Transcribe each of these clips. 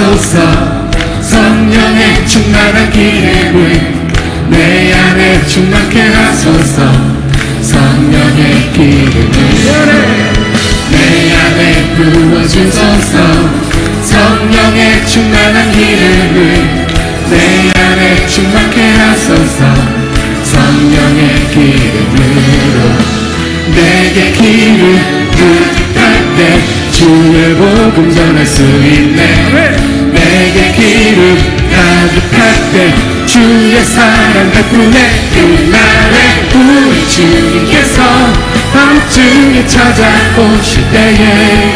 부어주소서. 성령의 충만한 기름을 내 안에 충만케 하소서. 성령의 기름을 내 안에 부어주소서. 성령의 충만한 기름을 내 안에 충만케 하소서. 성령의 기름으로 내게 기름 부탁할 때 주의 복음 전할 수 있네. 내게 기름 가득할 때 주의 사랑 베푸네. 그날에 우리 주님께서 밤중에 찾아오실 때에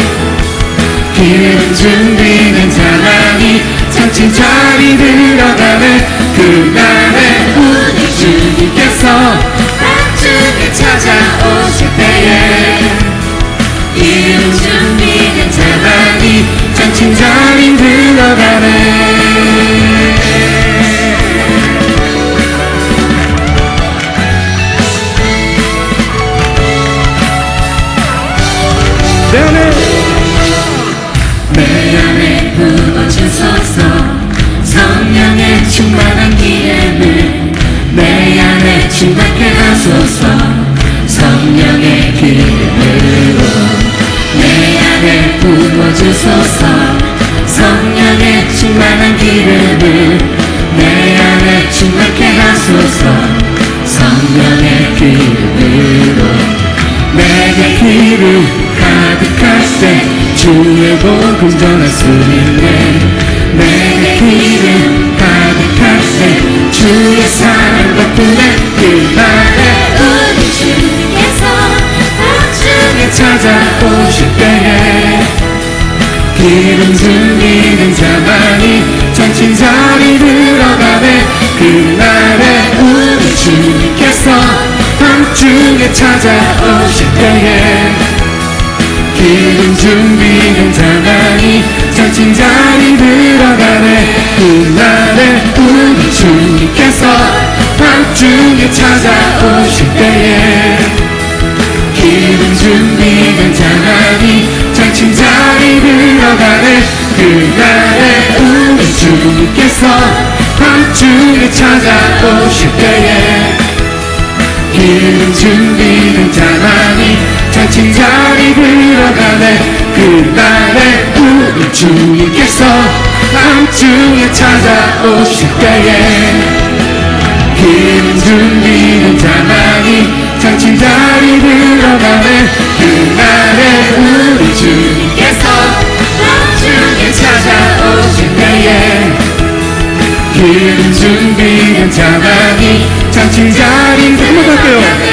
기름 준비된 자만이 잔치 자리 들어가네. 그날에 우리 주님께서 밤중에 찾아오실 때에 기름 준비된 자만이 잔치 자리 들어가네. 내 안에 부어주소서. 성령의 충만한 기름을 내 안에 충만케 하소서. 성령의 기름으로 내 안에 부어주소서. 성령의 충만한 기름을 내 안에 충만케 하소서. 성령의 기름으로 내게 기름 가득할 때 주의 복음 전할 수 있네. 내게 기름 가득할 때 주의 사랑 베푸네. 그날에 우리 주님께서 밤중에 찾아오실 때에 기름 준비된 자만이 잔치 자리 들어가네. 그날에 우리 주님께서 밤중에 찾아오실 때에 기름 준비된 자만이 잔치 자리 들어가네. 그날에 우리 주님께서 밤중에 찾아오실 때에 기름 준비된 자만이 잔치 자리 들어가네. 그날에 우리 주님께서 밤중에 찾아오실 때에 기름 준비된 자만이 잔치 자리 들어가네. 그날에 우리 주님께서 밤중에 찾아오실 때에 기름 준비된 자만이 잔치 자리 들어가네. 그날에 우리 주님께서 밤중에 찾아오실 때에 기름 준비된 자만이 잔치 자리 들어가네.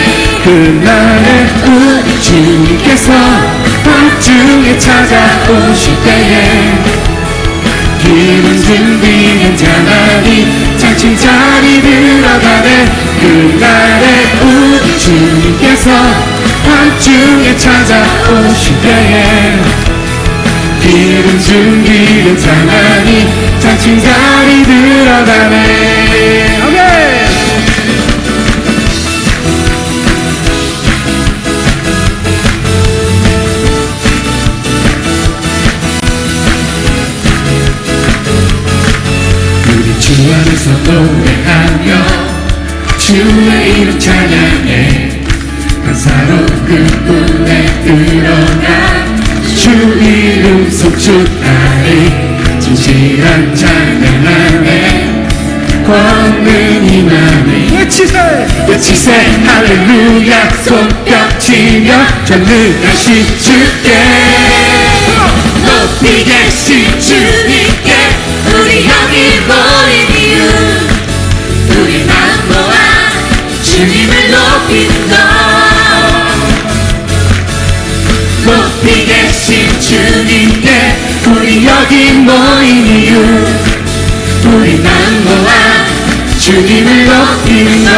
그날에 우리 주님께서 밤중에 찾아오실 때에 기름 준비된 자만이 잔치 자리 들어가네. 그날에 우리 주님께서 밤중에 찾아오실 때에 기름 준비된 자만이 잔치 자리 들어가네. 오케이. 주 안에서 노래하며 주의 이름 찬양해. 감사로 그분에 들어가 주 이름 송축하리. 진실한 찬양 안에 권능 임하네. 외치세 할렐루야. 손뼉치며 전능하신 주께 높이 계신 주님께 우리 여기 모인 이유 우리 마음 모아 주님을 높이는 것. 높이 계신 주님께 우리 여기 모인 이유 우리 마음 모아 주님을 높이는 것.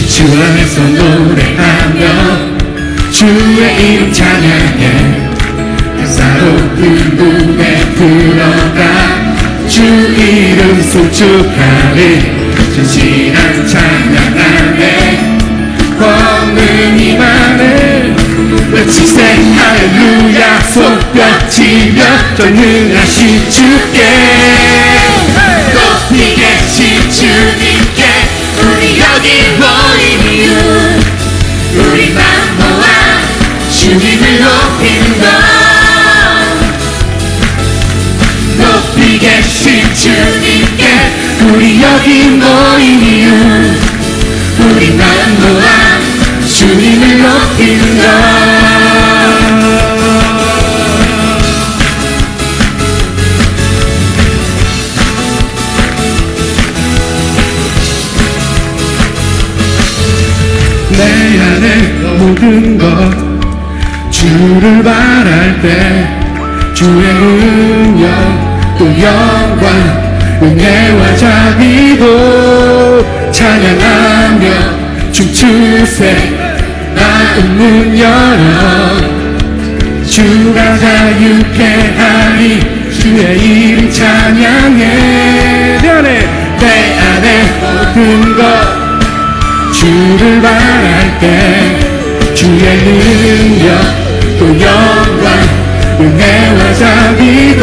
주 안에서 노래하며 주의 이름 찬양해. 감사로운 꿈에 들어가 주 이름 송축하리. 진실한 찬양 안에 권능이 많은 외치세 할렐루야 손뼉치며 전능하신 주께 높이 계신 주님께 우리 여기 모인 이유 우리만 모아 주님을 높이는 것 높이 계신 주님께 우리 여기 모인 이유 우리만 모아 주님을 높이는 것 내 안에 모든 것 주를 바랄 때 주의 능력 또 영광 은혜와 자비도 찬양하며 춤추세 나은 문 열어 주가 자유케 하리 주의 이름 찬양해 내 안에 모든 것 주를 바랄 때 주의 능력 또 영광 은혜와 자비도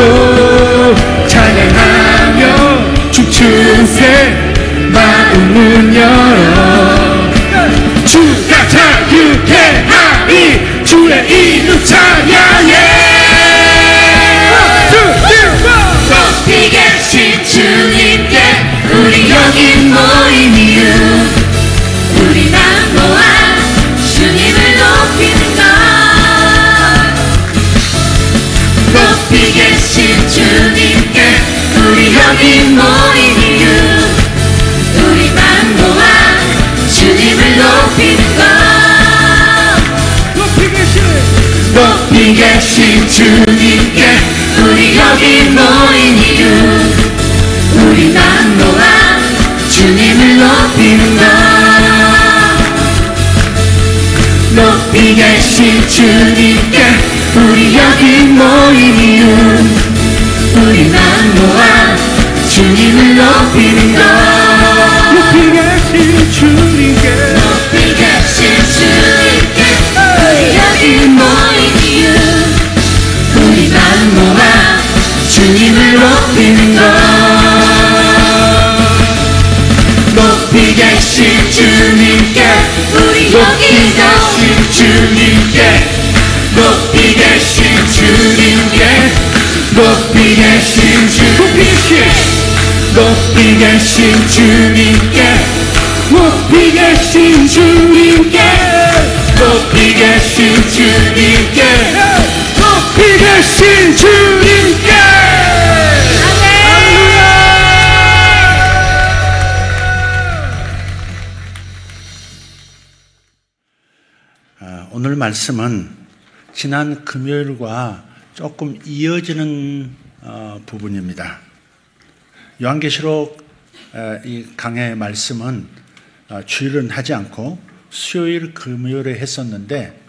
찬양하며 춤추세 마음 문 열어 주가 자유케 하리 주의 이름 찬양해 높이 계신 주님께 우리 여기 모인 이유 우리만 모아 주님을 높이는 것 높이 계신 주님께 우리 여기 모인 이유 우리만 모아 주님을 높이는 것 높이 계신 주님께 우리 여기 모인 이유 우리만 모아 주님을 높이는 것 높이 계신 주님께 우리 여기 모인 이유 우리만 모아 주님을 높이는 것 높이 계신 주님께 높이 계신 주님께 우리 여기 모인 이유 우리만 모아 주님을 높이는 것 높이 계신 주님께 우리 여기 계신 주님께 높이 계신 주님께 높이 계신 주님께 높이 계신 주님께 높이 계신 주님께 높이 계신 주님께 높이 계신 주님께 오늘 말씀은 지난 금요일과 조금 이어지는 부분입니다. 요한계시록 이 강의 말씀은 주일은 하지 않고 수요일, 금요일에 했었는데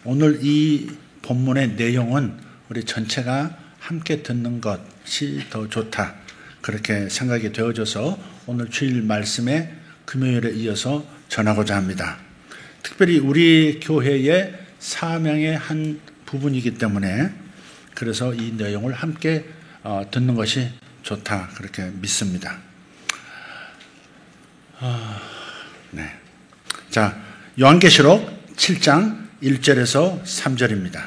오늘 이 본문의 내용은 우리 전체가 함께 듣는 것이 더 좋다 그렇게 생각이 되어져서 오늘 주일 말씀에 금요일에 이어서 전하고자 합니다. 특별히 우리 교회의 사명의 한 부분이기 때문에 그래서 이 내용을 함께 듣는 것이 좋다 그렇게 믿습니다. 네. 자, 요한계시록 7장 1절에서 3절입니다.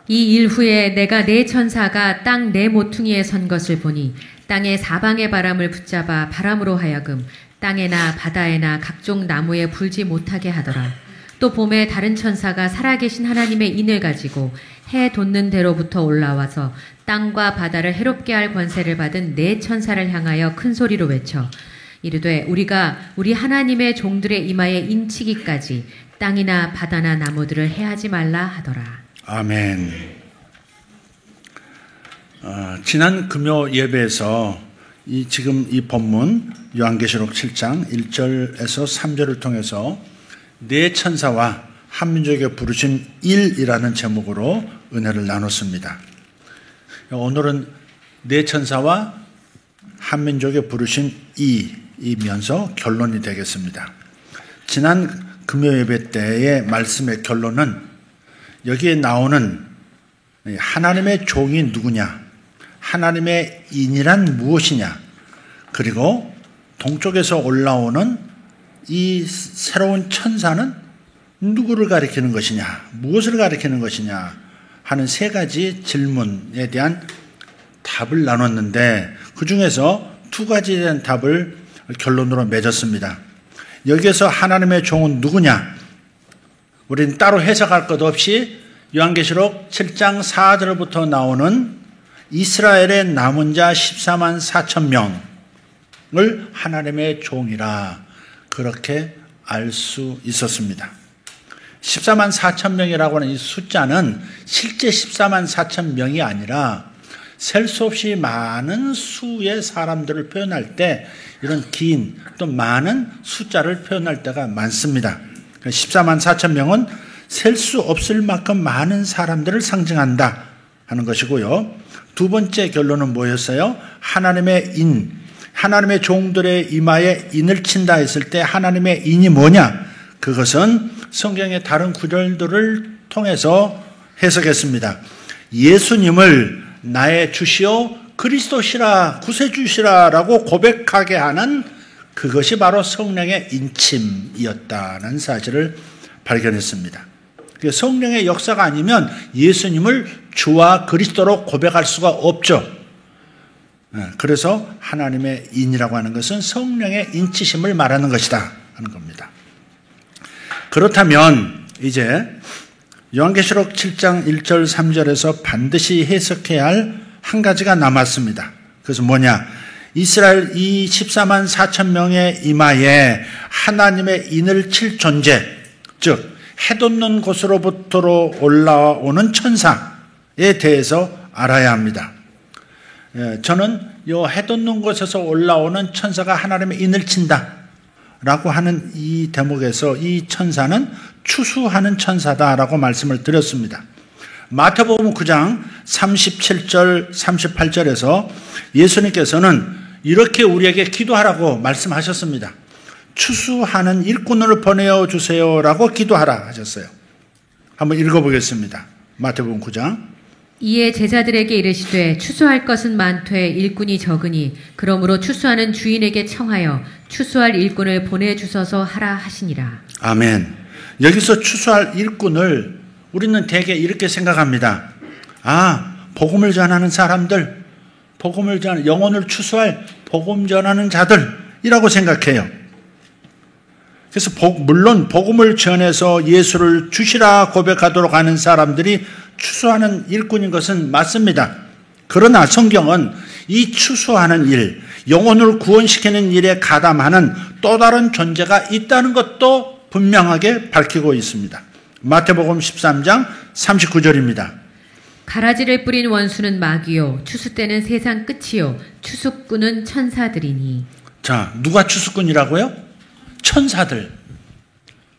이 일 후에 내가 네 천사가 땅 네 모퉁이에 선 것을 보니 땅의 사방의 바람을 붙잡아 바람으로 하여금 땅에나 바다에나 각종 나무에 불지 못하게 하더라. 또 봄에 다른 천사가 살아계신 하나님의 인을 가지고 해 돋는 대로부터 올라와서 땅과 바다를 해롭게 할 권세를 받은 네 천사를 향하여 큰 소리로 외쳐 이르되 우리가 우리 하나님의 종들의 이마에 인치기까지 땅이나 바다나 나무들을 해하지 말라 하더라. 아멘. 지난 금요 예배에서 지금 이 본문 요한계시록 7장 1절에서 3절을 통해서 네 천사와 한 민족에 부르신 일이라는 제목으로 은혜를 나눴습니다. 오늘은 네 천사와 한민족의 부르심 이면서 결론이 되겠습니다. 지난 금요 예배 때의 말씀의 결론은 여기에 나오는 하나님의 종이 누구냐, 하나님의 인이란 무엇이냐, 그리고 동쪽에서 올라오는 이 새로운 천사는 누구를 가리키는 것이냐, 무엇을 가리키는 것이냐 하는 세 가지 질문에 대한 답을 나눴는데 그 중에서 두 가지에 대한 답을 결론으로 맺었습니다. 여기에서 하나님의 종은 누구냐? 우리는 따로 해석할 것 없이 요한계시록 7장 4절부터 나오는 이스라엘의 남은 자 14만 4천 명을 하나님의 종이라 그렇게 알 수 있었습니다. 14만 4천 명이라고 하는 이 숫자는 실제 14만 4천 명이 아니라 셀 수 없이 많은 수의 사람들을 표현할 때 이런 긴 또 많은 숫자를 표현할 때가 많습니다. 14만 4천 명은 셀 수 없을 만큼 많은 사람들을 상징한다 하는 것이고요. 두 번째 결론은 뭐였어요? 하나님의 인, 하나님의 종들의 이마에 인을 친다 했을 때 하나님의 인이 뭐냐? 그것은 성경의 다른 구절들을 통해서 해석했습니다. 예수님을 나의 주시오 그리스도시라 구세주시라라고 고백하게 하는 그것이 바로 성령의 인침이었다는 사실을 발견했습니다. 성령의 역사가 아니면 예수님을 주와 그리스도로 고백할 수가 없죠. 그래서 하나님의 인이라고 하는 것은 성령의 인치심을 말하는 것이다 하는 겁니다. 그렇다면 이제 요한계시록 7장 1절 3절에서 반드시 해석해야 할 한 가지가 남았습니다. 그래서 뭐냐? 이스라엘 이 14만 4천 명의 이마에 하나님의 인을 칠 존재, 즉 해돋는 곳으로부터 올라오는 천사에 대해서 알아야 합니다. 저는 이 해돋는 곳에서 올라오는 천사가 하나님의 인을 친다 라고 하는 이 대목에서 이 천사는 추수하는 천사다라고 말씀을 드렸습니다. 마태복음 9장 37절 38절에서 예수님께서는 이렇게 우리에게 기도하라고 말씀하셨습니다. 추수하는 일꾼을 보내어 주세요라고 기도하라 하셨어요. 한번 읽어보겠습니다. 마태복음 9장. 이에 제자들에게 이르시되 추수할 것은 많되 일꾼이 적으니 그러므로 추수하는 주인에게 청하여 추수할 일꾼을 보내주소서 하라 하시니라. 아멘. 여기서 추수할 일꾼을 우리는 대개 이렇게 생각합니다. 복음을 전하는 사람들, 복음을 전하는 영혼을 추수할 복음 전하는 자들이라고 생각해요. 그래서 물론 복음을 전해서 예수를 주시라 고백하도록 하는 사람들이 추수하는 일꾼인 것은 맞습니다. 그러나 성경은 이 추수하는 일, 영혼을 구원시키는 일에 가담하는 또 다른 존재가 있다는 것도 분명하게 밝히고 있습니다. 마태복음 13장 39절입니다. 가라지를 뿌린 원수는 마귀요 추수 때는 세상 끝이요 추수꾼은 천사들이니. 자, 누가 추수꾼이라고요? 천사들.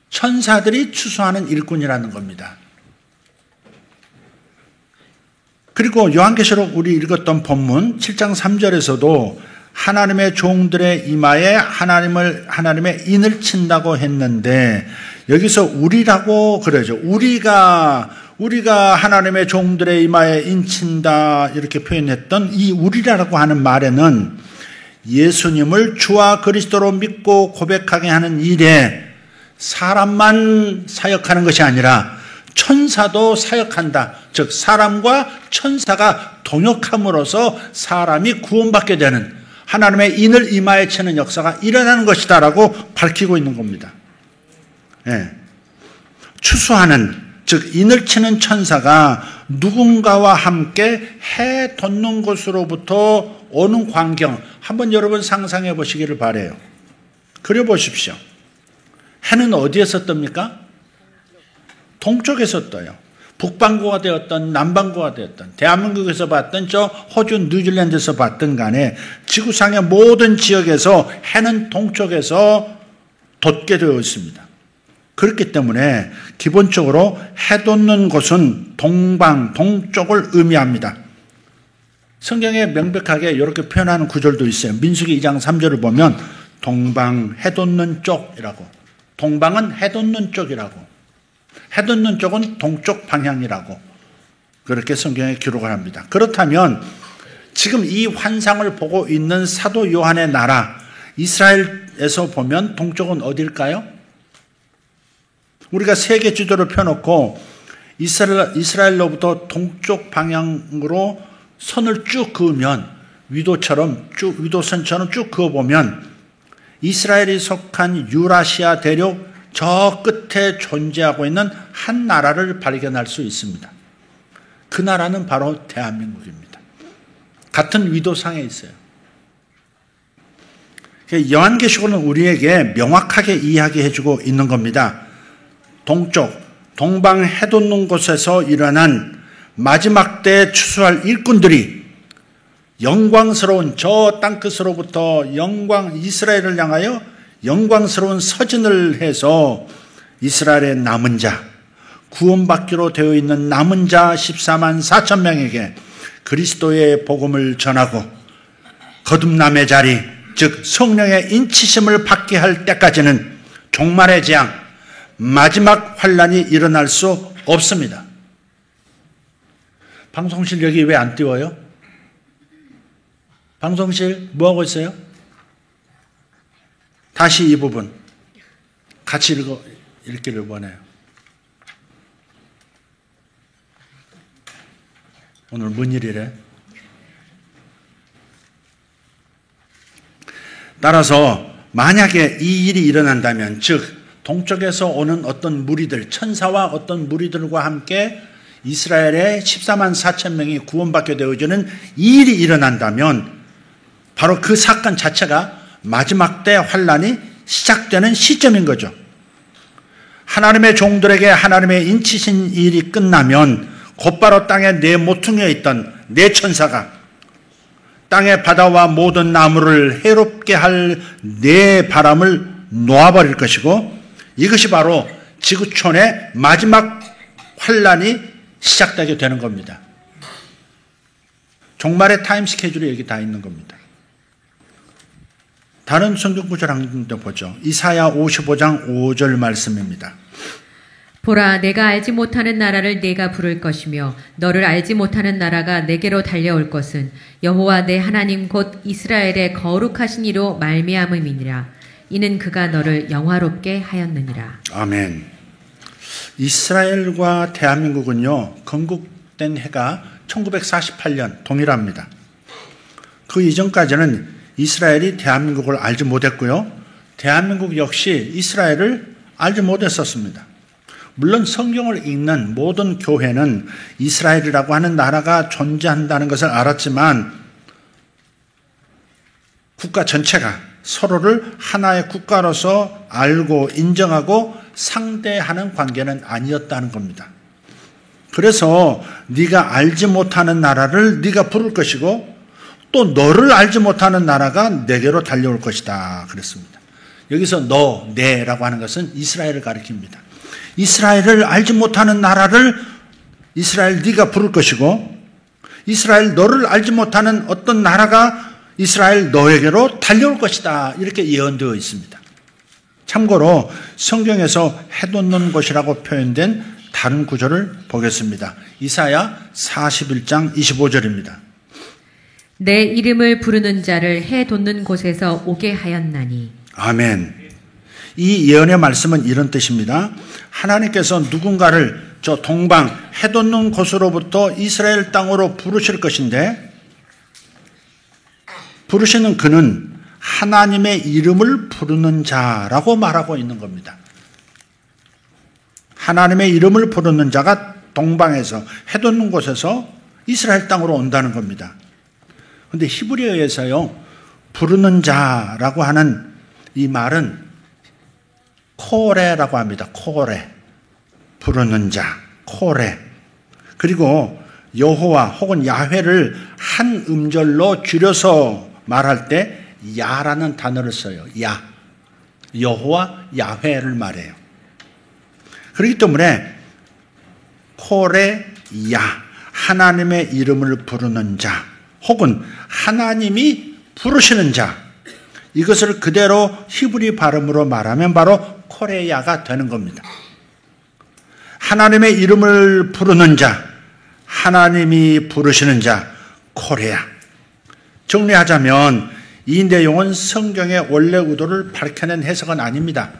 천사들이 추수하는 일꾼이라는 겁니다. 그리고 요한계시록 우리 읽었던 본문 7장 3절에서도 하나님의 종들의 이마에 하나님의 인을 친다고 했는데 여기서 우리라고 그러죠. 우리가 하나님의 종들의 이마에 인친다 이렇게 표현했던 이 우리라고 하는 말에는 예수님을 주와 그리스도로 믿고 고백하게 하는 일에 사람만 사역하는 것이 아니라 천사도 사역한다. 즉 사람과 천사가 동역함으로써 사람이 구원받게 되는 하나님의 인을 이마에 치는 역사가 일어나는 것이다 라고 밝히고 있는 겁니다. 추수하는 즉 인을 치는 천사가 누군가와 함께 해 돋는 곳으로부터 오는 광경 한번 여러분 상상해 보시기를 바라요. 그려보십시오. 해는 어디에서 뜹니까? 동쪽에서 떠요. 북반구가 되었던 남반구가 되었던 대한민국에서 봤던 저 호주 뉴질랜드에서 봤던 간에 지구상의 모든 지역에서 해는 동쪽에서 돋게 되어 있습니다. 그렇기 때문에 기본적으로 해 돋는 곳은 동쪽을 의미합니다. 성경에 명백하게 이렇게 표현하는 구절도 있어요. 민수기 2장 3절을 보면 동방 해돋는 쪽이라고. 동방은 해돋는 쪽이라고. 해돋는 쪽은 동쪽 방향이라고. 그렇게 성경에 기록을 합니다. 그렇다면 지금 이 환상을 보고 있는 사도 요한의 나라 이스라엘에서 보면 동쪽은 어딜까요? 우리가 세계 지도를 펴놓고 이스라엘로부터 동쪽 방향으로 선을 쭉 그으면 위도선처럼 쭉 그어보면 이스라엘이 속한 유라시아 대륙 저 끝에 존재하고 있는 한 나라를 발견할 수 있습니다. 그 나라는 바로 대한민국입니다. 같은 위도상에 있어요. 요한계시록은 우리에게 명확하게 이야기해주고 있는 겁니다. 동쪽, 동방 해돋는 곳에서 일어난 마지막 때에 추수할 일꾼들이 영광스러운 저 땅끝으로부터 이스라엘을 향하여 영광스러운 서진을 해서 이스라엘의 남은 자, 구원받기로 되어 있는 남은 자 14만 4천 명에게 그리스도의 복음을 전하고 거듭남의 자리, 즉 성령의 인치심을 받게 할 때까지는 종말의 재앙, 마지막 환란이 일어날 수 없습니다. 방송실 여기 왜 안 띄워요? 방송실 뭐하고 있어요? 다시 이 부분 같이 읽기를 원해요. 오늘 뭔 일이래? 따라서 만약에 이 일이 일어난다면, 즉 동쪽에서 오는 어떤 무리들, 천사와 어떤 무리들과 함께 이스라엘의 14만 4천 명이 구원받게 되어지는 이 일이 일어난다면 바로 그 사건 자체가 마지막 때 환란이 시작되는 시점인 거죠. 하나님의 종들에게 하나님의 인치신 일이 끝나면 곧바로 땅에 네 모퉁이에 있던 네 천사가 땅의 바다와 모든 나무를 해롭게 할 네 바람을 놓아버릴 것이고, 이것이 바로 지구촌의 마지막 환란이 시작되게 되는 겁니다. 종말의 타임 스케줄이 여기 다 있는 겁니다. 다른 성경 구절 한 번 보죠. 이사야 55장 5절 말씀입니다. 보라, 내가 알지 못하는 나라를 내가 부를 것이며 너를 알지 못하는 나라가 내게로 달려올 것은 여호와 내 하나님 곧 이스라엘의 거룩하신 이로 말미암음이니라. 이는 그가 너를 영화롭게 하였느니라. 아멘. 이스라엘과 대한민국은요, 건국된 해가 1948년 동일합니다. 그 이전까지는 이스라엘이 대한민국을 알지 못했고요, 대한민국 역시 이스라엘을 알지 못했었습니다. 물론 성경을 읽는 모든 교회는 이스라엘이라고 하는 나라가 존재한다는 것을 알았지만 국가 전체가 서로를 하나의 국가로서 알고 인정하고 상대하는 관계는 아니었다는 겁니다. 그래서 네가 알지 못하는 나라를 네가 부를 것이고 또 너를 알지 못하는 나라가 내게로 달려올 것이다 그랬습니다. 여기서 너, 내라고 하는 것은 이스라엘을 가리킵니다. 이스라엘을 알지 못하는 나라를 이스라엘 네가 부를 것이고, 이스라엘 너를 알지 못하는 어떤 나라가 이스라엘 너에게로 달려올 것이다, 이렇게 예언되어 있습니다. 참고로 성경에서 해돋는 곳이라고 표현된 다른 구절을 보겠습니다. 이사야 41장 25절입니다. 내 이름을 부르는 자를 해 돋는 곳에서 오게 하였나니. 아멘. 이 예언의 말씀은 이런 뜻입니다. 하나님께서 누군가를 저 동방 해돋는 곳으로부터 이스라엘 땅으로 부르실 것인데, 부르시는 그는 하나님의 이름을 부르는 자라고 말하고 있는 겁니다. 하나님의 이름을 부르는 자가 동방에서 해돋는 곳에서 이스라엘 땅으로 온다는 겁니다. 그런데 히브리어에서요, 부르는 자라고 하는 이 말은 코레라고 합니다. 코레. 부르는 자, 코레. 그리고 여호와 혹은 야훼를 한 음절로 줄여서 말할 때 야라는 단어를 써요. 야. 여호와, 야훼를 말해요. 그렇기 때문에 코레, 야. 하나님의 이름을 부르는 자. 혹은 하나님이 부르시는 자, 이것을 그대로 히브리 발음으로 말하면 바로 코레야가 되는 겁니다. 하나님의 이름을 부르는 자, 하나님이 부르시는 자, 코레야. 정리하자면 이 내용은 성경의 원래 의도를 밝혀낸 해석은 아닙니다.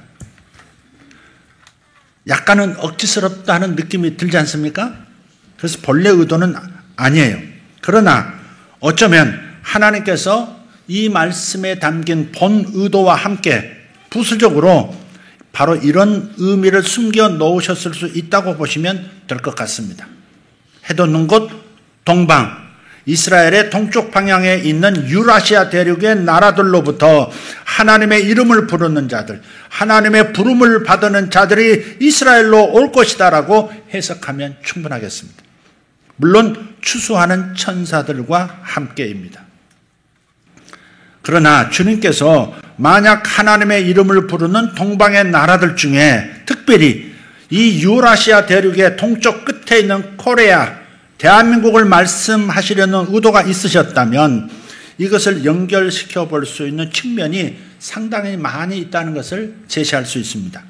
약간은 억지스럽다는 느낌이 들지 않습니까? 그래서 본래 의도는 아니에요. 그러나 어쩌면 하나님께서 이 말씀에 담긴 본 의도와 함께 부수적으로 바로 이런 의미를 숨겨 놓으셨을 수 있다고 보시면 될 것 같습니다. 해돋는 곳 동방, 이스라엘의 동쪽 방향에 있는 유라시아 대륙의 나라들로부터 하나님의 이름을 부르는 자들, 하나님의 부름을 받는 자들이 이스라엘로 올 것이다라고 해석하면 충분하겠습니다. 물론 추수하는 천사들과 함께입니다. 그러나 주님께서 만약 하나님의 이름을 부르는 동방의 나라들 중에 특별히 이 유라시아 대륙의 동쪽 끝에 있는 코레아, 대한민국을 말씀하시려는 의도가 있으셨다면 이것을 연결시켜 볼 수 있는 측면이 상당히 많이 있다는 것을 제시할 수 있습니다.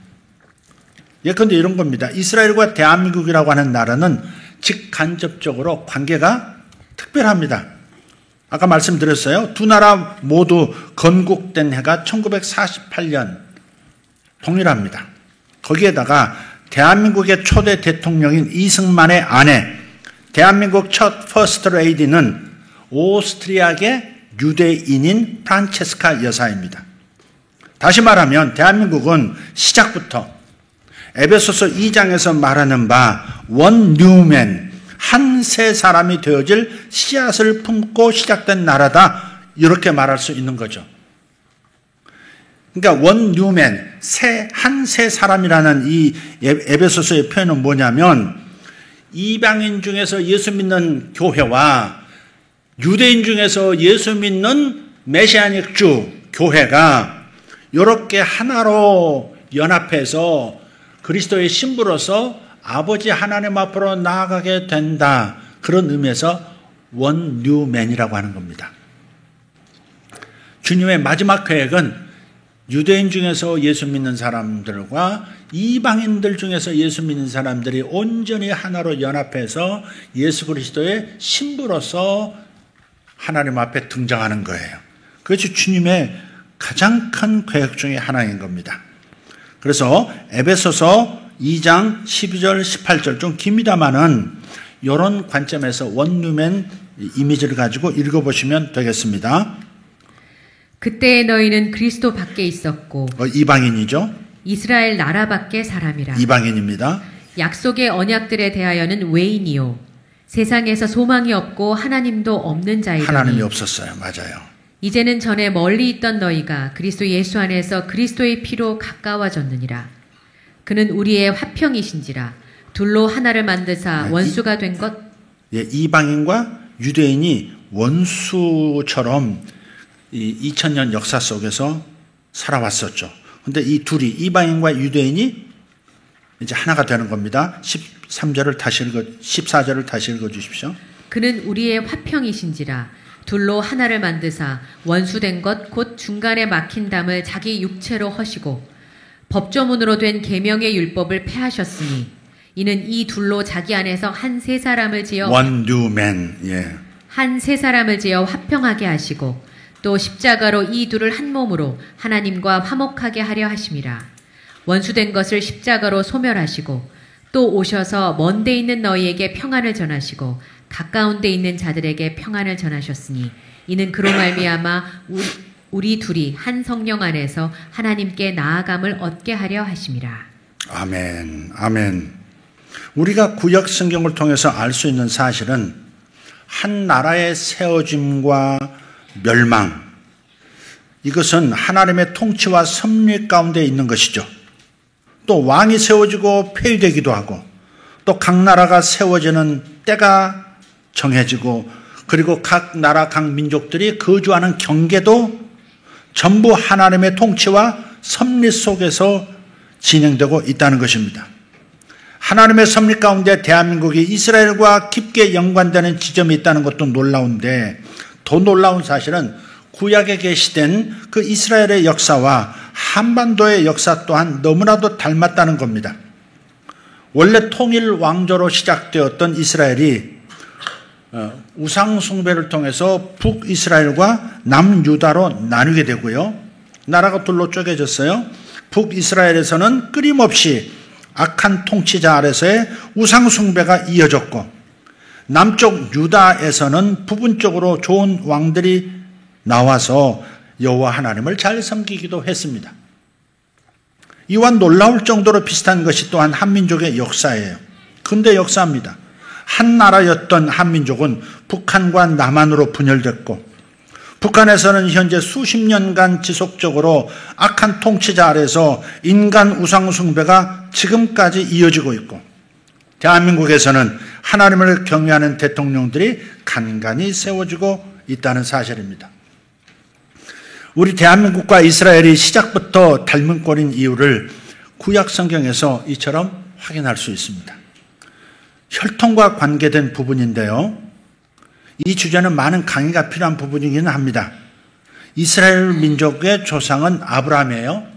예컨대 이런 겁니다. 이스라엘과 대한민국이라고 하는 나라는 직간접적으로 관계가 특별합니다. 아까 말씀드렸어요. 두 나라 모두 건국된 해가 1948년 동일합니다. 거기에다가 대한민국의 초대 대통령인 이승만의 아내, 대한민국 첫 퍼스트 레이디는 오스트리아계 유대인인 프란체스카 여사입니다. 다시 말하면 대한민국은 시작부터 에베소서 2장에서 말하는 바 원뉴맨, 한 새 사람이 되어질 씨앗을 품고 시작된 나라다, 이렇게 말할 수 있는 거죠. 그러니까 원뉴맨, 한 새 사람이라는 이 에베소서의 표현은 뭐냐면 이방인 중에서 예수 믿는 교회와 유대인 중에서 예수 믿는 메시아닉주 교회가 이렇게 하나로 연합해서 그리스도의 신부로서 아버지 하나님 앞으로 나아가게 된다, 그런 의미에서 원뉴맨이라고 하는 겁니다. 주님의 마지막 계획은 유대인 중에서 예수 믿는 사람들과 이방인들 중에서 예수 믿는 사람들이 온전히 하나로 연합해서 예수 그리스도의 신부로서 하나님 앞에 등장하는 거예요. 그것이 주님의 가장 큰 계획 중에 하나인 겁니다. 그래서 에베소서 2장 12절 18절 좀 깁니다마는 이런 관점에서 원누맨 이미지를 가지고 읽어보시면 되겠습니다. 그때의 너희는 그리스도 밖에 있었고 이방인이죠. 이스라엘 나라 밖의 사람이라. 이방인입니다. 약속의 언약들에 대하여는 외인이요 세상에서 소망이 없고 하나님도 없는 자이더니 하나님이 없었어요. 맞아요. 이제는 전에 멀리 있던 너희가 그리스도 예수 안에서 그리스도의 피로 가까워졌느니라. 그는 우리의 화평이신지라. 둘로 하나를 만드사 원수가 된 것. 이방인과 유대인이 원수처럼 2000년 역사 속에서 살아왔었죠. 근데 이 둘이, 이방인과 유대인이 이제 하나가 되는 겁니다. 14절을 다시 읽어 주십시오. 그는 우리의 화평이신지라. 둘로 하나를 만드사 원수된 것 곧 중간에 막힌 담을 자기 육체로 허시고 법조문으로 된 계명의 율법을 폐하셨으니 이는 이 둘로 자기 안에서 한 세 사람을 지어 One new man. 예. 한 세 사람을 지어 화평하게 하시고 또 십자가로 이 둘을 한 몸으로 하나님과 화목하게 하려 하심이라. 원수된 것을 십자가로 소멸하시고 또 오셔서 먼 데 있는 너희에게 평안을 전하시고 가까운 데 있는 자들에게 평안을 전하셨으니 이는 그로 말미암아 우리 둘이 한 성령 안에서 하나님께 나아감을 얻게 하려 하심이라. 아멘. 아멘. 우리가 구약 성경을 통해서 알 수 있는 사실은 한 나라의 세워짐과 멸망, 이것은 하나님의 통치와 섭리 가운데 있는 것이죠. 또 왕이 세워지고 폐위되기도 하고 또 각 나라가 세워지는 때가 정해지고 그리고 각 나라 각 민족들이 거주하는 경계도 전부 하나님의 통치와 섭리 속에서 진행되고 있다는 것입니다. 하나님의 섭리 가운데 대한민국이 이스라엘과 깊게 연관되는 지점이 있다는 것도 놀라운데, 더 놀라운 사실은 구약에 계시된 그 이스라엘의 역사와 한반도의 역사 또한 너무나도 닮았다는 겁니다. 원래 통일 왕조로 시작되었던 이스라엘이 우상 숭배를 통해서 북이스라엘과 남유다로 나누게 되고요. 나라가 둘로 쪼개졌어요. 북이스라엘에서는 끊임없이 악한 통치자 아래서의 우상 숭배가 이어졌고, 남쪽 유다에서는 부분적으로 좋은 왕들이 나와서 여호와 하나님을 잘 섬기기도 했습니다. 이와 놀라울 정도로 비슷한 것이 또한 한민족의 역사예요. 근대 역사입니다. 한 나라였던 한민족은 북한과 남한으로 분열됐고, 북한에서는 현재 수십 년간 지속적으로 악한 통치자 아래서 인간 우상 숭배가 지금까지 이어지고 있고, 대한민국에서는 하나님을 경외하는 대통령들이 간간히 세워지고 있다는 사실입니다. 우리 대한민국과 이스라엘이 시작부터 닮은 꼴인 이유를 구약 성경에서 이처럼 확인할 수 있습니다. 혈통과 관계된 부분인데요. 이 주제는 많은 강의가 필요한 부분이기는 합니다. 이스라엘 민족의 조상은 아브라함이에요.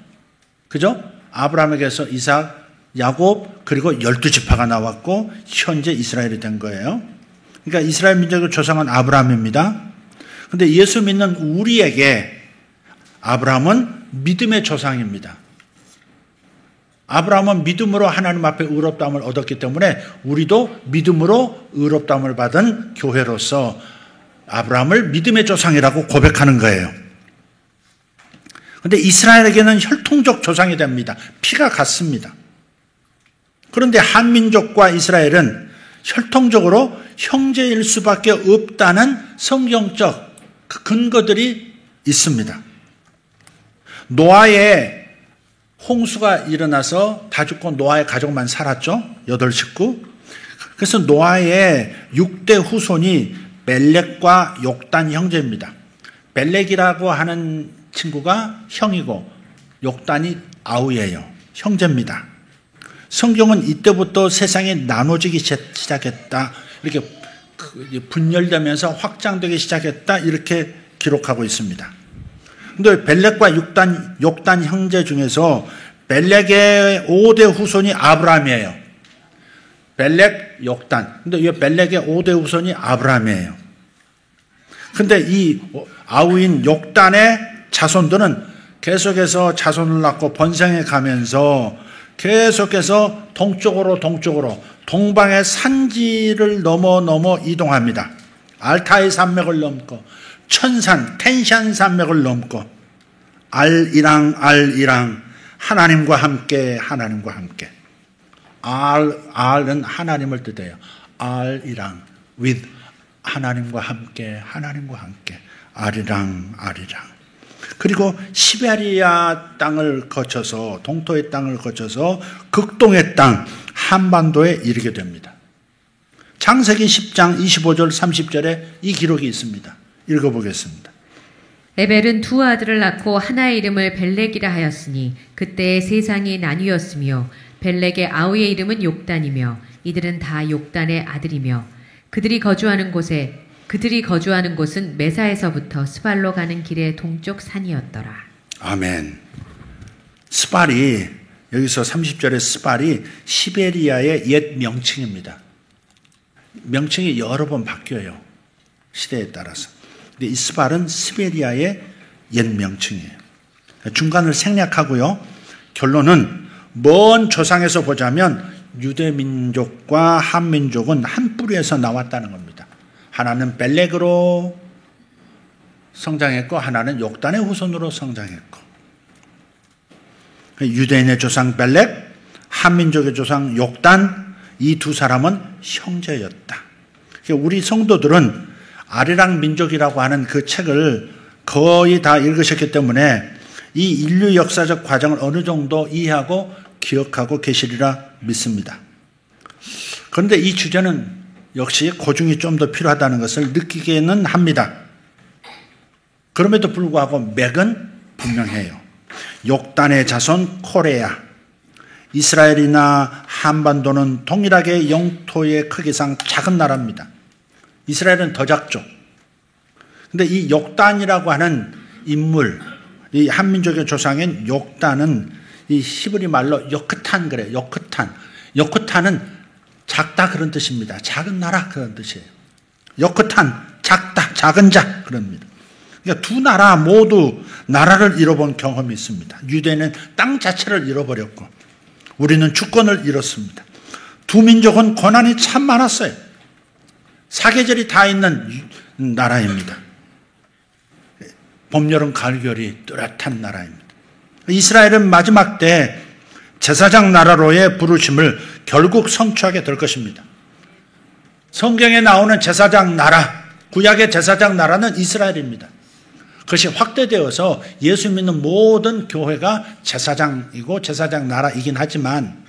그죠? 아브라함에게서 이삭, 야곱, 그리고 12지파가 나왔고 현재 이스라엘이 된 거예요. 그러니까 이스라엘 민족의 조상은 아브라함입니다. 그런데 예수 믿는 우리에게 아브라함은 믿음의 조상입니다. 아브라함은 믿음으로 하나님 앞에 의롭다함을 얻었기 때문에 우리도 믿음으로 의롭다함을 받은 교회로서 아브라함을 믿음의 조상이라고 고백하는 거예요. 그런데 이스라엘에게는 혈통적 조상이 됩니다. 피가 같습니다. 그런데 한민족과 이스라엘은 혈통적으로 형제일 수밖에 없다는 성경적 근거들이 있습니다. 노아의 홍수가 일어나서 다 죽고 노아의 가족만 살았죠. 8식구. 그래서 노아의 6대 후손이 벨렉과 욕단 형제입니다. 벨렉이라고 하는 친구가 형이고 욕단이 아우예요. 형제입니다. 성경은 이때부터 세상이 나눠지기 시작했다. 이렇게 분열되면서 확장되기 시작했다. 이렇게 기록하고 있습니다. 근데 벨렉과 욕단 형제 중에서 벨렉의 5대 후손이 아브라함이에요. 벨렉, 욕단. 근데 이 벨렉의 5대 후손이 아브라함이에요. 근데 이 아우인 욕단의 자손들은 계속해서 자손을 낳고 번성해 가면서 계속해서 동쪽으로 동방의 산지를 넘어 이동합니다. 알타이 산맥을 넘고 천산, 텐샨 산맥을 넘고 알이랑 하나님과 함께. 알은 하나님을 뜻해요. 알이랑 with 하나님과 함께. 알이랑. 그리고 시베리아 땅을 거쳐서 동토의 땅을 거쳐서 극동의 땅 한반도에 이르게 됩니다. 창세기 10장 25절 30절에 이 기록이 있습니다. 읽어보겠습니다. 에벨은 두 아들을 낳고 하나의 이름을 벨렉이라 하였으니 그때의 세상이 나뉘었으며 벨렉의 아우의 이름은 욕단이며 이들은 다 욕단의 아들이며 그들이 거주하는 곳은 메사에서부터 스발로 가는 길의 동쪽 산이었더라. 아멘. 스발이 여기서 30절의 스발이 시베리아의 옛 명칭입니다. 명칭이 여러 번 바뀌어요. 시대에 따라서. 근데 이 스발은 시베리아의 옛 명칭이에요. 중간을 생략하고요. 결론은 먼 조상에서 보자면 유대민족과 한민족은 한 뿌리에서 나왔다는 겁니다. 하나는 벨렉으로 성장했고 하나는 욕단의 후손으로 성장했고, 유대인의 조상 벨렉, 한민족의 조상 욕단, 이 두 사람은 형제였다. 우리 성도들은 아리랑 민족이라고 하는 그 책을 거의 다 읽으셨기 때문에 이 인류 역사적 과정을 어느 정도 이해하고 기억하고 계시리라 믿습니다. 그런데 이 주제는 역시 고증이 좀 더 필요하다는 것을 느끼기는 합니다. 그럼에도 불구하고 맥은 분명해요. 욕단의 자손 코레아, 이스라엘이나 한반도는 동일하게 영토의 크기상 작은 나라입니다. 이스라엘은 더 작죠. 근데 이 욕단이라고 하는 인물, 이 한민족의 조상인 욕단은 이 히브리 말로 여크탄 그래요. 여크탄. 여크탄은 작다 그런 뜻입니다. 작은 나라 그런 뜻이에요. 여크탄, 작다, 작은 자 그럽니다. 그러니까 두 나라 모두 나라를 잃어본 경험이 있습니다. 유대는 땅 자체를 잃어버렸고 우리는 주권을 잃었습니다. 두 민족은 고난이 참 많았어요. 사계절이 다 있는 나라입니다. 봄, 여름, 가을, 겨울이 뚜렷한 나라입니다. 이스라엘은 마지막 때 제사장 나라로의 부르심을 결국 성취하게 될 것입니다. 성경에 나오는 제사장 나라, 구약의 제사장 나라는 이스라엘입니다. 그것이 확대되어서 예수 믿는 모든 교회가 제사장이고 제사장 나라이긴 하지만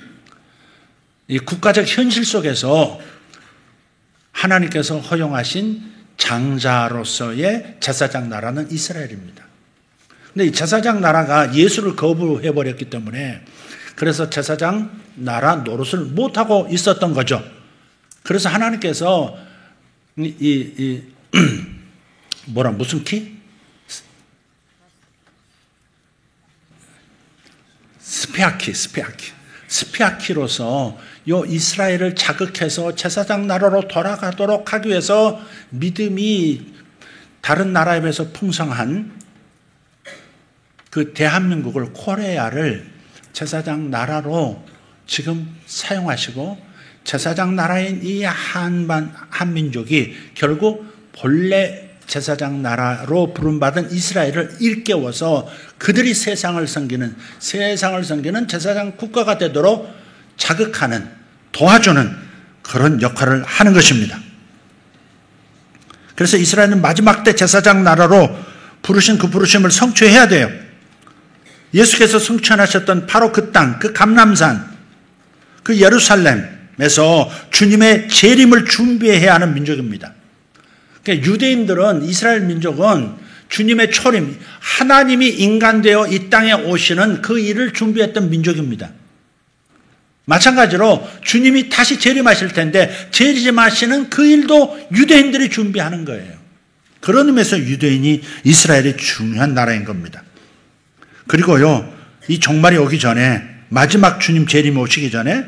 이 국가적 현실 속에서 하나님께서 허용하신 장자로서의 제사장 나라는 이스라엘입니다. 근데 이 제사장 나라가 예수를 거부해버렸기 때문에 그래서 제사장 나라 노릇을 못하고 있었던 거죠. 그래서 하나님께서 무슨 키? 스피아키로서 요 이스라엘을 자극해서 제사장 나라로 돌아가도록 하기 위해서 믿음이 다른 나라에 비해서 풍성한 그 대한민국을, 코레아를 제사장 나라로 지금 사용하시고 제사장 나라인 이 한민족이 결국 본래 제사장 나라로 부름받은 이스라엘을 일깨워서 그들이 세상을 섬기는 제사장 국가가 되도록 자극하는, 도와주는 그런 역할을 하는 것입니다. 그래서 이스라엘은 마지막 때 제사장 나라로 부르신 그 부르심을 성취해야 돼요. 예수께서 성취하셨던 바로 그 땅, 그 감람산, 그 예루살렘에서 주님의 재림을 준비해야 하는 민족입니다. 그러니까 유대인들은, 이스라엘 민족은 주님의 초림, 하나님이 인간 되어 이 땅에 오시는 그 일을 준비했던 민족입니다. 마찬가지로 주님이 다시 재림하실 텐데 재림하시는 그 일도 유대인들이 준비하는 거예요. 그런 의미에서 유대인이 이스라엘이 중요한 나라인 겁니다. 그리고요, 이 종말이 오기 전에, 마지막 주님 재림이 오시기 전에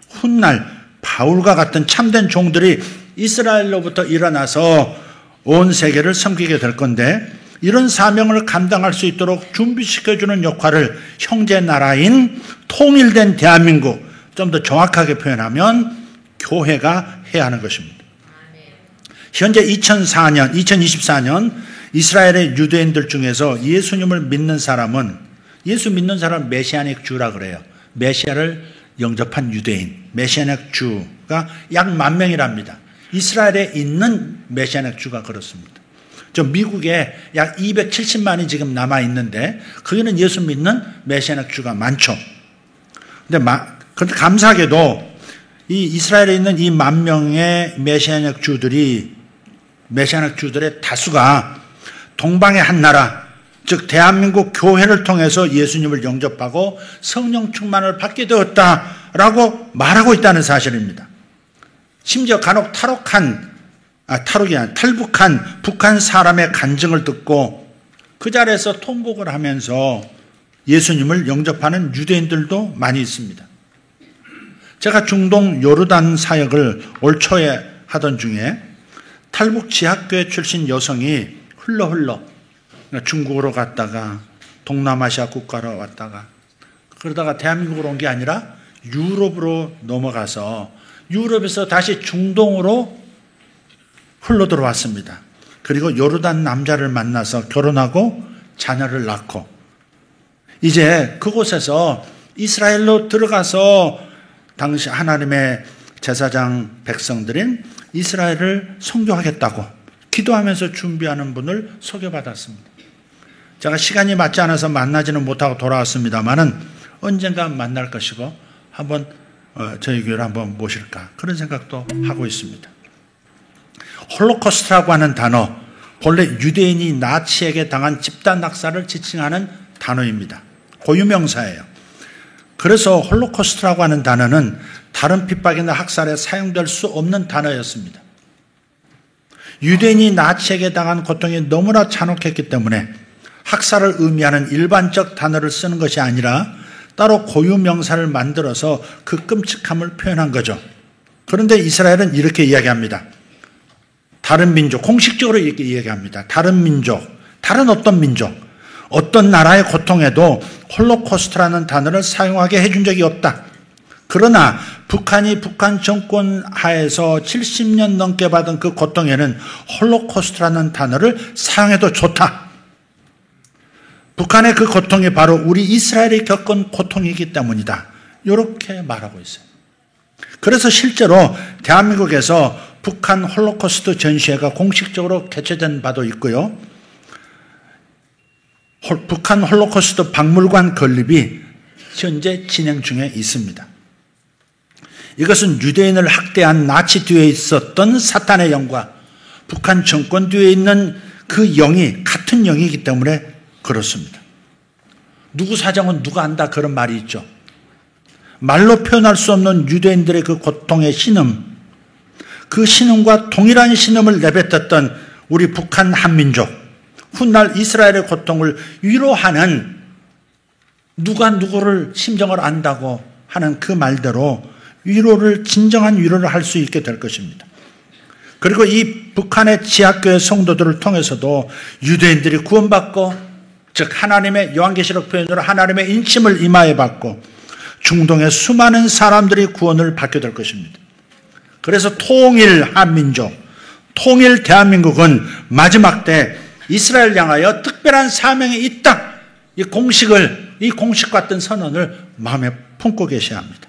훗날 바울과 같은 참된 종들이 이스라엘로부터 일어나서 온 세계를 섬기게 될 건데, 이런 사명을 감당할 수 있도록 준비시켜주는 역할을 형제 나라인 통일된 대한민국, 좀 더 정확하게 표현하면 교회가 해야 하는 것입니다. 현재 2024년 이스라엘의 유대인들 중에서 예수님을 믿는 사람은, 예수 믿는 사람은 메시아닉 주라 그래요. 메시아를 영접한 유대인, 메시아닉 주가 약 10,000명이랍니다. 이스라엘에 있는 메시아닉 주가 그렇습니다. 저 미국에 약 270만이 지금 남아 있는데 거기는 예수 믿는 메시아닉 주가 많죠. 근데 감사하게도 이 이스라엘에 있는 이 10,000명의 메시아닉 주들의 다수가 동방의 한 나라, 즉 대한민국 교회를 통해서 예수님을 영접하고 성령 충만을 받게 되었다라고 말하고 있다는 사실입니다. 심지어 간혹 탈북한 북한 사람의 간증을 듣고 그 자리에서 통곡을 하면서 예수님을 영접하는 유대인들도 많이 있습니다. 제가 중동 요르단 사역을 올 초에 하던 중에 탈북 지하교회 출신 여성이 흘러 중국으로 갔다가 동남아시아 국가로 왔다가 그러다가 대한민국으로 온 게 아니라 유럽으로 넘어가서 유럽에서 다시 중동으로 흘러 들어왔습니다. 그리고 요르단 남자를 만나서 결혼하고 자녀를 낳고 이제 그곳에서 이스라엘로 들어가서 당시 하나님의 제사장 백성들인 이스라엘을 선교하겠다고 기도하면서 준비하는 분을 소개받았습니다. 제가 시간이 맞지 않아서 만나지는 못하고 돌아왔습니다만은 언젠가 만날 것이고 한번 저희 교회를 한번 모실까 그런 생각도 하고 있습니다. 홀로코스트라고 하는 단어, 본래 유대인이 나치에게 당한 집단 낙사를 지칭하는 단어입니다. 고유명사예요. 그래서 홀로코스트라고 하는 단어는 다른 핍박이나 학살에 사용될 수 없는 단어였습니다. 유대인이 나치에게 당한 고통이 너무나 잔혹했기 때문에 학살을 의미하는 일반적 단어를 쓰는 것이 아니라 따로 고유 명사를 만들어서 그 끔찍함을 표현한 거죠. 그런데 이스라엘은 이렇게 이야기합니다. 다른 민족, 공식적으로 이렇게 이야기합니다. 다른 민족, 다른 어떤 민족, 어떤 나라의 고통에도 홀로코스트라는 단어를 사용하게 해준 적이 없다. 그러나 북한이 북한 정권 하에서 70년 넘게 받은 그 고통에는 홀로코스트라는 단어를 사용해도 좋다. 북한의 그 고통이 바로 우리 이스라엘이 겪은 고통이기 때문이다. 이렇게 말하고 있어요. 그래서 실제로 대한민국에서 북한 홀로코스트 전시회가 공식적으로 개최된 바도 있고요. 북한 홀로코스트 박물관 건립이 현재 진행 중에 있습니다. 이것은 유대인을 학대한 나치 뒤에 있었던 사탄의 영과 북한 정권 뒤에 있는 그 영이 같은 영이기 때문에 그렇습니다. 누구 사정은 누가 안다 그런 말이 있죠. 말로 표현할 수 없는 유대인들의 그 고통의 신음, 그 신음과 동일한 신음을 내뱉었던 우리 북한 한민족, 훗날 이스라엘의 고통을 위로하는 누가 누구를 심정을 안다고 하는 그 말대로 위로를, 진정한 위로를 할 수 있게 될 것입니다. 그리고 이 북한의 지하교회 성도들을 통해서도 유대인들이 구원받고, 즉 하나님의 요한계시록 표현으로 하나님의 인침을 임하에 받고 중동의 수많은 사람들이 구원을 받게 될 것입니다. 그래서 통일 한민족, 통일 대한민국은 마지막 때 이스라엘 향하여 특별한 사명이 있다. 이 공식 같은 선언을 마음에 품고 계셔야 합니다.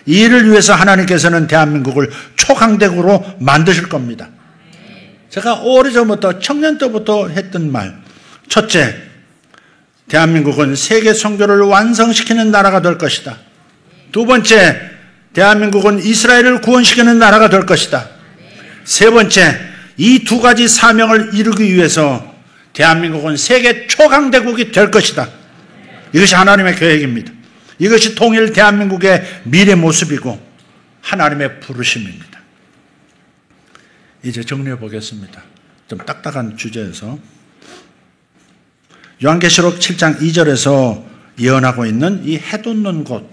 이 일을 위해서 하나님께서는 대한민국을 초강대국으로 만드실 겁니다. 제가 오래전부터 청년 때부터 했던 말, 첫째, 대한민국은 세계 선교를 완성시키는 나라가 될 것이다. 두 번째, 대한민국은 이스라엘을 구원시키는 나라가 될 것이다. 세 번째, 이 두 가지 사명을 이루기 위해서 대한민국은 세계 초강대국이 될 것이다. 이것이 하나님의 계획입니다. 이것이 통일 대한민국의 미래 모습이고 하나님의 부르심입니다. 이제 정리해 보겠습니다. 좀 딱딱한 주제에서 요한계시록 7장 2절에서 예언하고 있는 이 해돋는 곳,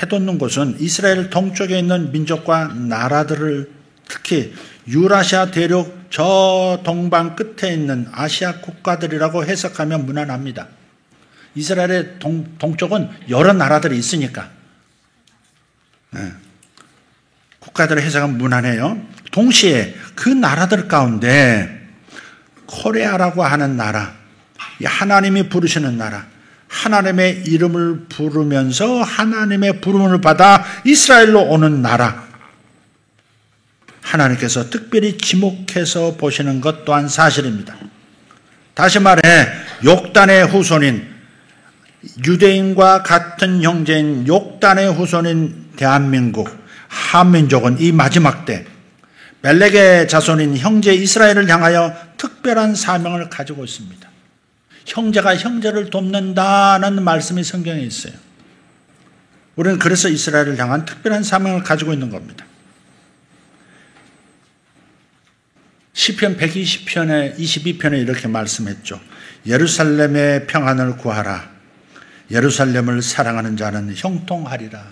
해돋는 곳은 이스라엘 동쪽에 있는 민족과 나라들을, 특히 유라시아 대륙 저 동방 끝에 있는 아시아 국가들이라고 해석하면 무난합니다. 이스라엘의 동쪽은 여러 나라들이 있으니까 국가들을 해석하면 무난해요. 동시에 그 나라들 가운데 코레아라고 하는 나라, 하나님이 부르시는 나라, 하나님의 이름을 부르면서 하나님의 부름을 받아 이스라엘로 오는 나라, 하나님께서 특별히 지목해서 보시는 것 또한 사실입니다. 다시 말해 욕단의 후손인, 유대인과 같은 형제인 욕단의 후손인 대한민국, 한민족은 이 마지막 때 멜렉의 자손인 형제 이스라엘을 향하여 특별한 사명을 가지고 있습니다. 형제가 형제를 돕는다는 말씀이 성경에 있어요. 우리는 그래서 이스라엘을 향한 특별한 사명을 가지고 있는 겁니다. 시편 120편에 22편에 이렇게 말씀했죠. 예루살렘의 평안을 구하라. 예루살렘을 사랑하는 자는 형통하리라.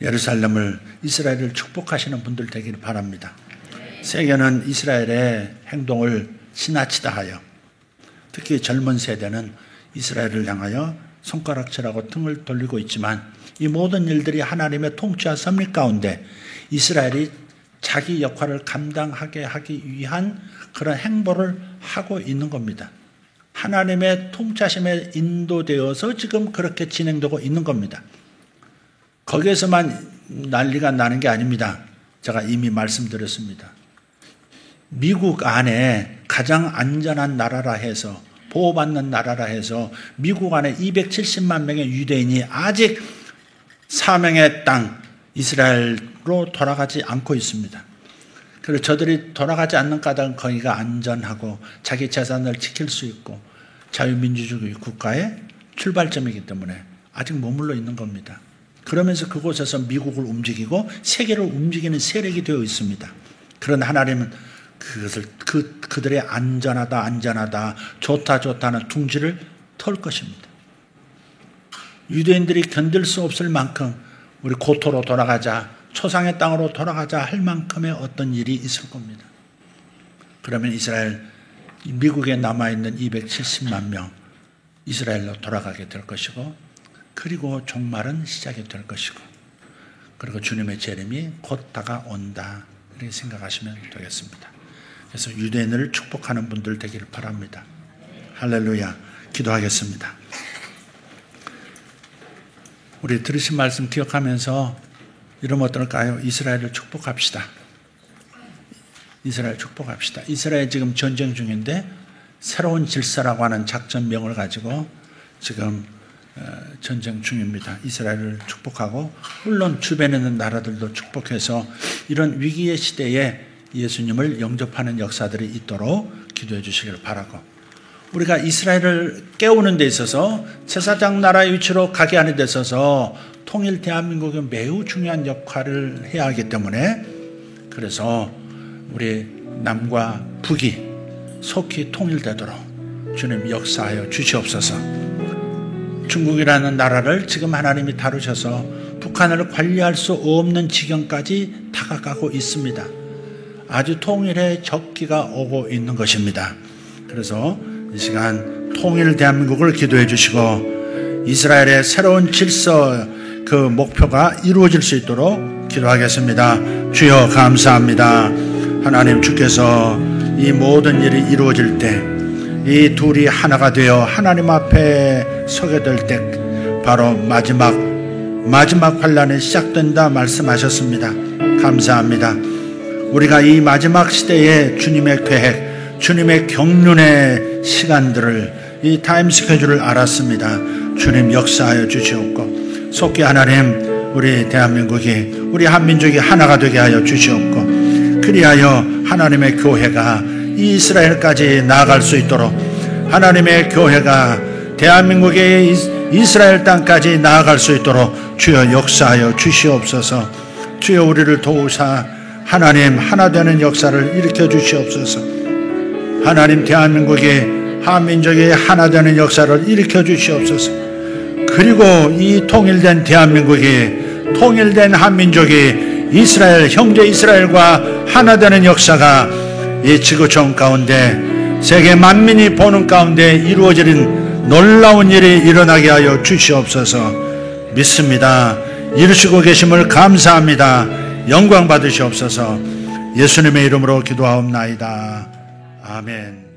예루살렘을, 이스라엘을 축복하시는 분들 되기를 바랍니다. 세계는 이스라엘의 행동을 지나치다 하여, 특히 젊은 세대는 이스라엘을 향하여 손가락질하고 등을 돌리고 있지만 이 모든 일들이 하나님의 통치와 섭리 가운데 이스라엘이 자기 역할을 감당하게 하기 위한 그런 행보를 하고 있는 겁니다. 하나님의 통치하심에 인도되어서 지금 그렇게 진행되고 있는 겁니다. 거기에서만 난리가 나는 게 아닙니다. 제가 이미 말씀드렸습니다. 미국 안에 가장 안전한 나라라 해서, 보호받는 나라라 해서 미국 안에 270만 명의 유대인이 아직 사명의 땅 이스라엘로 돌아가지 않고 있습니다. 그래서 저들이 돌아가지 않는 까닭은 거기가 안전하고 자기 재산을 지킬 수 있고 자유민주주의 국가의 출발점이기 때문에 아직 머물러 있는 겁니다. 그러면서 그곳에서 미국을 움직이고 세계를 움직이는 세력이 되어 있습니다. 그런 하나님은 그것을 그들의 안전하다 좋다는 둥지를 털 것입니다. 유대인들이 견딜 수 없을 만큼 우리 고토로 돌아가자, 초상의 땅으로 돌아가자 할 만큼의 어떤 일이 있을 겁니다. 그러면 미국에 남아있는 270만 명 이스라엘로 돌아가게 될 것이고, 그리고 종말은 시작이 될 것이고, 그리고 주님의 재림이 곧 다가온다, 이렇게 생각하시면 되겠습니다. 그래서 유대인을 축복하는 분들 되기를 바랍니다. 할렐루야. 기도하겠습니다. 우리 들으신 말씀 기억하면서 이러면 어떨까요? 이스라엘을 축복합시다. 이스라엘 축복합시다. 이스라엘 지금 전쟁 중인데 새로운 질서라고 하는 작전명을 가지고 지금 전쟁 중입니다. 이스라엘을 축복하고, 물론 주변에 있는 나라들도 축복해서 이런 위기의 시대에 예수님을 영접하는 역사들이 있도록 기도해 주시길 바라고, 우리가 이스라엘을 깨우는 데 있어서 제사장 나라의 위치로 가게 하는 데 있어서 통일 대한민국이 매우 중요한 역할을 해야 하기 때문에, 그래서 우리 남과 북이 속히 통일되도록 주님 역사하여 주시옵소서. 중국이라는 나라를 지금 하나님이 다루셔서 북한을 관리할 수 없는 지경까지 다가가고 있습니다. 아주 통일의 적기가 오고 있는 것입니다. 그래서 이 시간 통일 대한민국을 기도해 주시고, 이스라엘의 새로운 질서 그 목표가 이루어질 수 있도록 기도하겠습니다. 주여 감사합니다. 하나님, 주께서 이 모든 일이 이루어질 때 이 둘이 하나가 되어 하나님 앞에 서게 될 때 바로 마지막 환란이 시작된다 말씀하셨습니다. 감사합니다. 우리가 이 마지막 시대에 주님의 계획, 주님의 경륜의 시간들을, 이 타임 스케줄을 알았습니다. 주님 역사하여 주시옵고, 속히 하나님 우리 대한민국이, 우리 한민족이 하나가 되게 하여 주시옵고, 그리하여 하나님의 교회가 이스라엘까지 나아갈 수 있도록, 하나님의 교회가 대한민국의 이스라엘 땅까지 나아갈 수 있도록 주여 역사하여 주시옵소서. 주여 우리를 도우사 하나님 하나 되는 역사를 일으켜 주시옵소서. 하나님, 대한민국의 한민족이 하나 되는 역사를 일으켜 주시옵소서. 그리고 이 통일된 대한민국이, 통일된 한민족이 이스라엘, 형제 이스라엘과 하나 되는 역사가 이 지구촌 가운데 세계 만민이 보는 가운데 이루어지는 놀라운 일이 일어나게 하여 주시옵소서. 믿습니다. 이루시고 계심을 감사합니다. 영광 받으시옵소서. 예수님의 이름으로 기도하옵나이다. 아멘.